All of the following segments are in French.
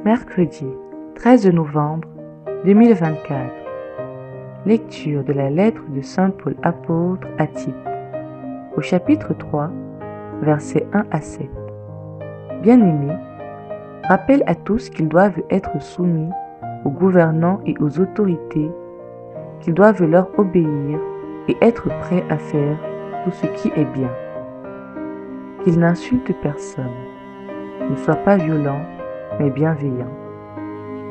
Mercredi 13 novembre 2024. Lecture de la lettre de Saint Paul apôtre à Tite, au chapitre 3, versets 1 à 7. Bien-aimés, rappelle à tous qu'ils doivent être soumis aux gouvernants et aux autorités, qu'ils doivent leur obéir et être prêts à faire tout ce qui est bien. Qu'ils n'insultent personne, ne soient pas violents, mais bienveillants,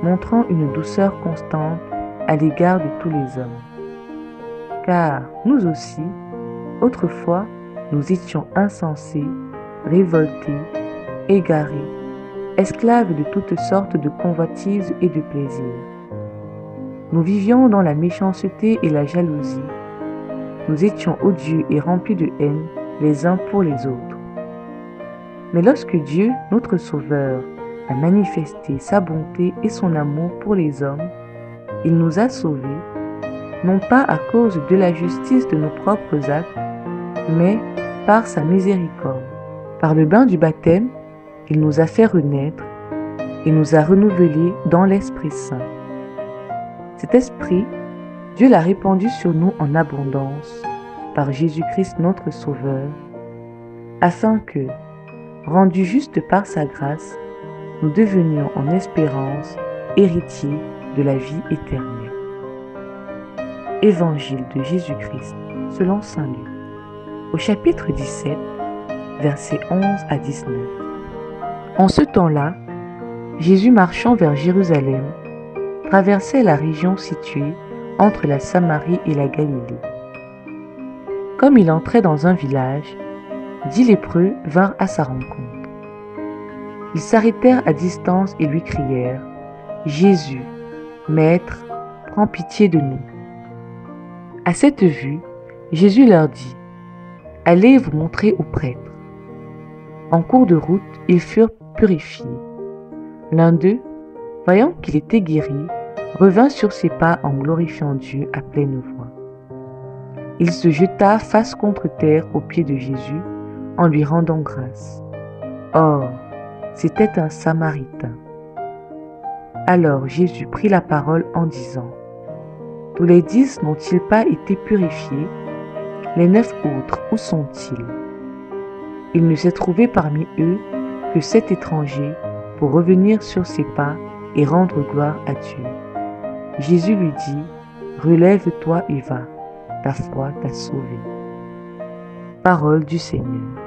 montrant une douceur constante à l'égard de tous les hommes. Car nous aussi, autrefois, nous étions insensés, révoltés, égarés, esclaves de toutes sortes de convoitises et de plaisirs. Nous vivions dans la méchanceté et la jalousie. Nous étions odieux et remplis de haine les uns pour les autres. Mais lorsque Dieu, notre Sauveur, a manifesté sa bonté et son amour pour les hommes, il nous a sauvés, non pas à cause de la justice de nos propres actes, mais par sa miséricorde. Par le bain du baptême, il nous a fait renaître et nous a renouvelés dans l'Esprit Saint. Cet Esprit, Dieu l'a répandu sur nous en abondance, par Jésus-Christ notre Sauveur, afin que, rendus justes par sa grâce, nous devenions en espérance héritiers de la vie éternelle. Évangile de Jésus-Christ selon saint Luc, au chapitre 17, versets 11 à 19. En ce temps-là, Jésus marchant vers Jérusalem, traversait la région située entre la Samarie et la Galilée. Comme il entrait dans un village, 10 lépreux vinrent à sa rencontre. Ils s'arrêtèrent à distance et lui crièrent : « Jésus, Maître, prends pitié de nous. » À cette vue, Jésus leur dit : « Allez vous montrer aux prêtres. » En cours de route, ils furent purifiés. L'un d'eux, voyant qu'il était guéri, revint sur ses pas en glorifiant Dieu à pleine voix. Il se jeta face contre terre aux pieds de Jésus en lui rendant grâce. Or, c'était un Samaritain. Alors Jésus prit la parole en disant : « Tous les 10 n'ont-ils pas été purifiés? Les 9 autres, où sont-ils? Il ne s'est trouvé parmi eux que 7 étrangers pour revenir sur ses pas et rendre gloire à Dieu. » Jésus lui dit : « Relève-toi et va, ta foi t'a sauvé. » Parole du Seigneur.